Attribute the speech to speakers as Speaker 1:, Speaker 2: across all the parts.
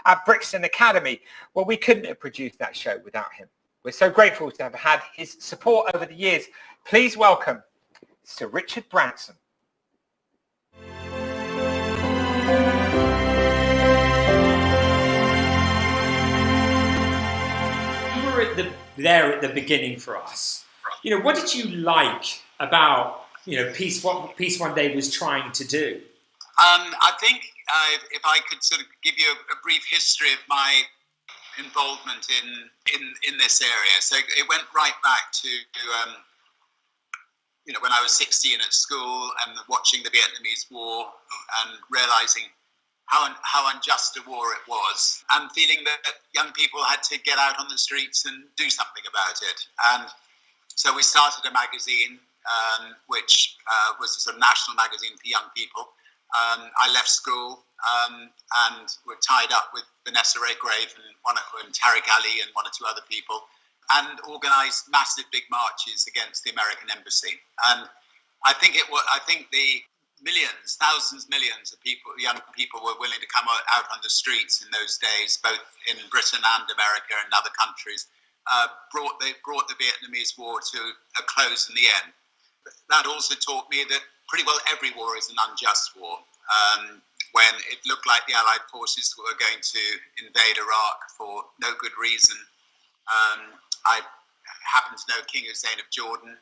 Speaker 1: at Brixton Academy. Well, we couldn't have produced that show without him. We're so grateful to have had his support over the years. Please welcome Sir Richard Branson.
Speaker 2: You were there at the beginning for us. What did you like about, what Peace One Day was trying to do?
Speaker 3: I think if I could sort of give you a brief history of my involvement in this area. So it went right back to when I was 16 at school and watching the Vietnamese War and realizing how unjust a war it was, and feeling that young people had to get out on the streets and do something about it. And so we started a magazine which was a sort of national magazine for young people. I left school and were tied up with Vanessa Redgrave and Tariq Ali and one or two other people, and organised massive big marches against the American embassy. And I think the millions of people, young people, were willing to come out on the streets in those days, both in Britain and America and other countries. Brought the Vietnamese War to a close in the end. That also taught me that pretty well every war is an unjust war. When it looked like the Allied forces were going to invade Iraq for no good reason, I happen to know King Hussein of Jordan,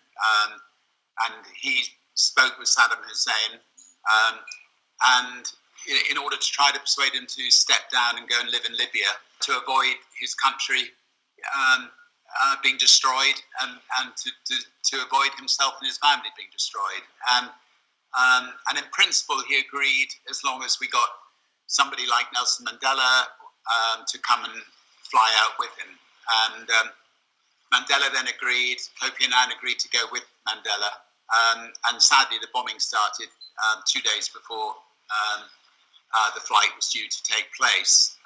Speaker 3: and he spoke with Saddam Hussein, and in order to try to persuade him to step down and go and live in Libya to avoid his country being destroyed, and to avoid himself and his family being destroyed. And in principle, he agreed, as long as we got somebody like Nelson Mandela to come and fly out with him. And Mandela then agreed, Kofi Annan agreed to go with Mandela. And sadly, the bombing started 2 days before the flight was due to take place.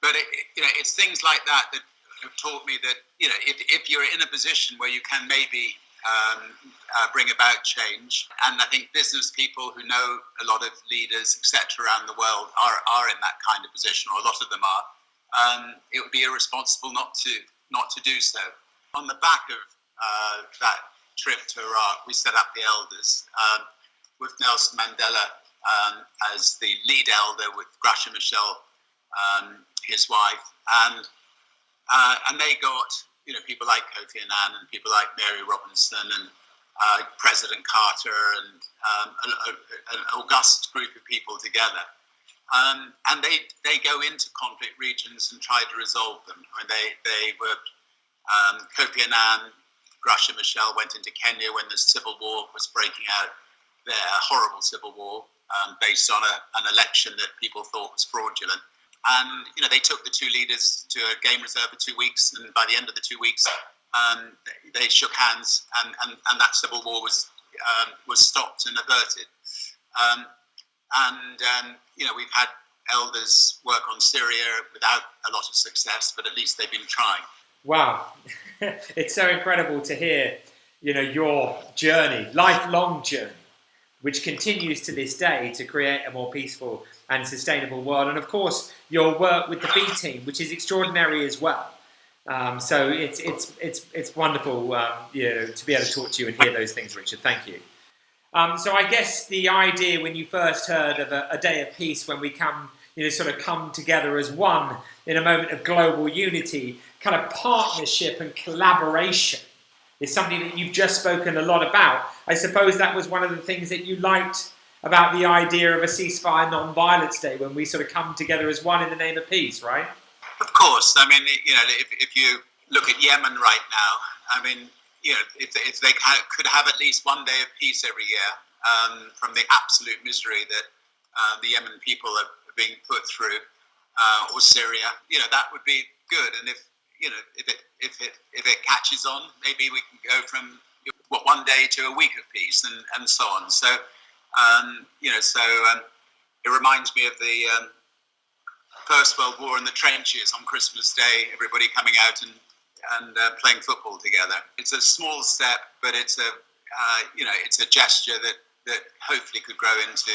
Speaker 3: But it's things like that that have taught me that if you're in a position where you can maybe bring about change, and I think business people who know a lot of leaders, etc., around the world are in that kind of position, or a lot of them are. It would be irresponsible not to do so. On the back of that trip to Iraq, we set up the Elders with Nelson Mandela as the lead elder, with Gracia Michel, his wife, and they got people like Kofi Annan and people like Mary Robinson and President Carter and an august group of people together. And they go into conflict regions and try to resolve them. I mean, they were Kofi Annan, Gracia Michel went into Kenya when the civil war was breaking out there, a horrible civil war based on an election that people thought was fraudulent. And they took the two leaders to a game reserve for 2 weeks, and by the end of the 2 weeks, they shook hands, and that civil war was stopped and averted. We've had elders work on Syria without a lot of success, but at least they've been trying.
Speaker 2: Wow, it's so incredible to hear, your journey, lifelong journey, which continues to this day to create a more peaceful and sustainable world. And of course, your work with the B team, which is extraordinary as well. So it's wonderful, to be able to talk to you and hear those things, Richard. Thank you. So I guess the idea when you first heard of a day of peace, when we come together as one in a moment of global unity, kind of partnership and collaboration, is something that you've just spoken a lot about. I suppose that was one of the things that you liked about the idea of a ceasefire non-violence day, when we sort of come together as one in the name of peace, right?
Speaker 3: Of course. I mean, if you look at Yemen right now, I mean, if they could have at least one day of peace every year from the absolute misery that the Yemen people are being put through, or Syria, that would be good. And if it catches on, maybe we can go from one day to a week of peace and so on. So it reminds me of the First World War in the trenches on Christmas Day, everybody coming out and playing football together. It's a small step, but it's a gesture that hopefully could grow into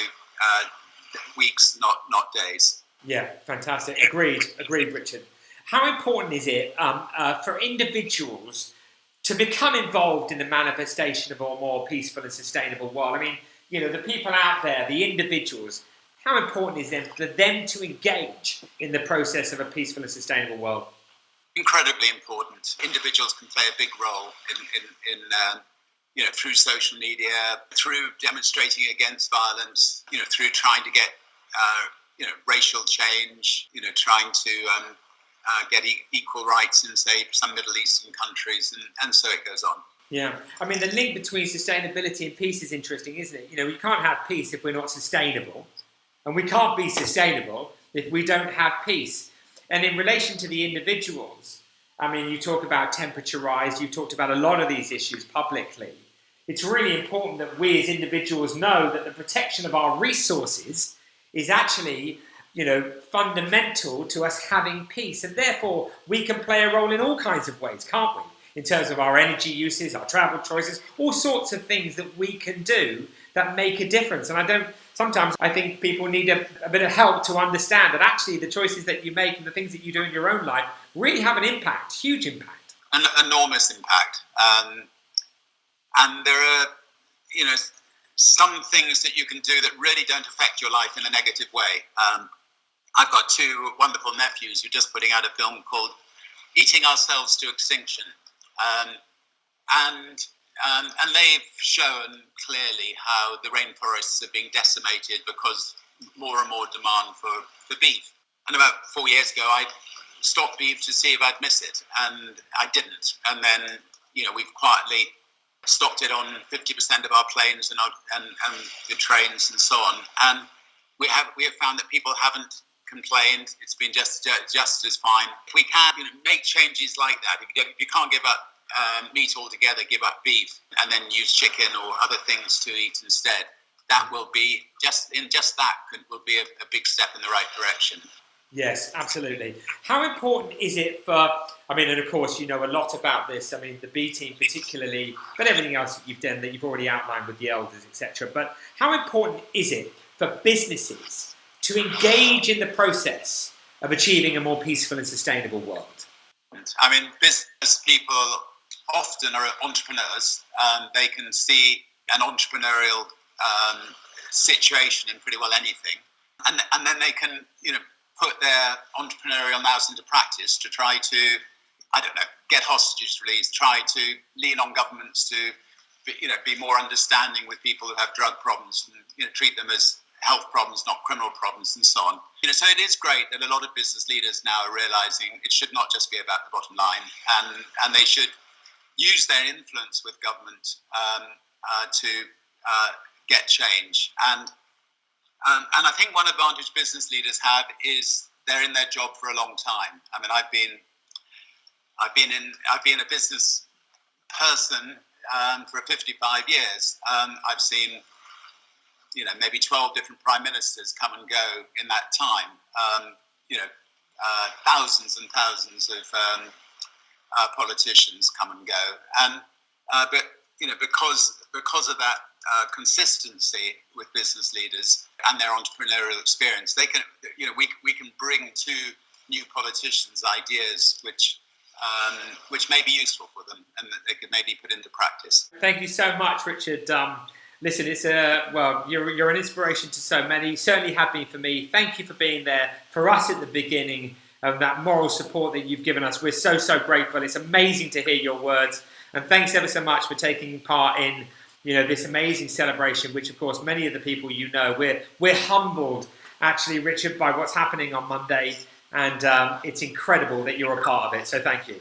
Speaker 3: weeks, not days.
Speaker 2: Yeah, fantastic. Agreed, Richard. How important is it for individuals to become involved in the manifestation of a more peaceful and sustainable world? I mean, the people out there, the individuals, how important is it for them to engage in the process of a peaceful and sustainable world?
Speaker 3: Incredibly important. Individuals can play a big role in through social media, through demonstrating against violence, through trying to get racial change, trying to get equal rights in, say, some Middle Eastern countries, and so it goes on.
Speaker 2: Yeah, I mean, the link between sustainability and peace is interesting, isn't it? We can't have peace if we're not sustainable, and we can't be sustainable if we don't have peace. And in relation to the individuals, I mean, you talk about temperature rise, you've talked about a lot of these issues publicly. It's really important that we as individuals know that the protection of our resources is actually, fundamental to us having peace. And therefore, we can play a role in all kinds of ways, can't we? In terms of our energy uses, our travel choices, all sorts of things that we can do that make a difference. And sometimes I think people need a bit of help to understand that actually the choices that you make and the things that you do in your own life really have an impact, huge impact.
Speaker 3: An enormous impact. And there are, some things that you can do that really don't affect your life in a negative way. I've got two wonderful nephews who are just putting out a film called Eating Ourselves to Extinction. And they've shown clearly how the rainforests are being decimated because more and more demand for beef. And about 4 years ago, I stopped beef to see if I'd miss it, and I didn't. And then, we've quietly stopped it on 50% of our planes and the trains and so on. And we have found that people haven't complained. It's been just as fine. If we can make changes like that, if you can't give up meat altogether, give up beef, and then use chicken or other things to eat instead, that will be will be a big step in the right direction.
Speaker 2: Yes, absolutely. How important is it for, and of course you know a lot about this, the B team particularly, but everything else that you've done that you've already outlined with the elders, etc. But how important is it for businesses to engage in the process of achieving a more peaceful and sustainable world?
Speaker 3: Business people often are entrepreneurs. They can see an entrepreneurial situation in pretty well anything. And then they can, put their entrepreneurial nous into practice to try to, get hostages released, try to lean on governments to, be more understanding with people who have drug problems and, treat them as health problems, not criminal problems, and so on. So it is great that a lot of business leaders now are realizing it should not just be about the bottom line, and they should use their influence with government to get change. And I think one advantage business leaders have is they're in their job for a long time. I've been a business person for 55 years. I've seen maybe 12 different prime ministers come and go in that time. Thousands and thousands of politicians come and go, and but because of that consistency with business leaders and their entrepreneurial experience, they can we can bring to new politicians ideas which may be useful for them and that they could maybe put into practice.
Speaker 2: Thank you so much, Richard. Listen, it's you're an inspiration to so many. Certainly have been for me. Thank you for being there for us at the beginning and that moral support that you've given us. We're so grateful. It's amazing to hear your words, and thanks ever so much for taking part in this amazing celebration. Which, of course, many of the people we're humbled, actually, Richard, by what's happening on Monday, and it's incredible that you're a part of it. So thank you.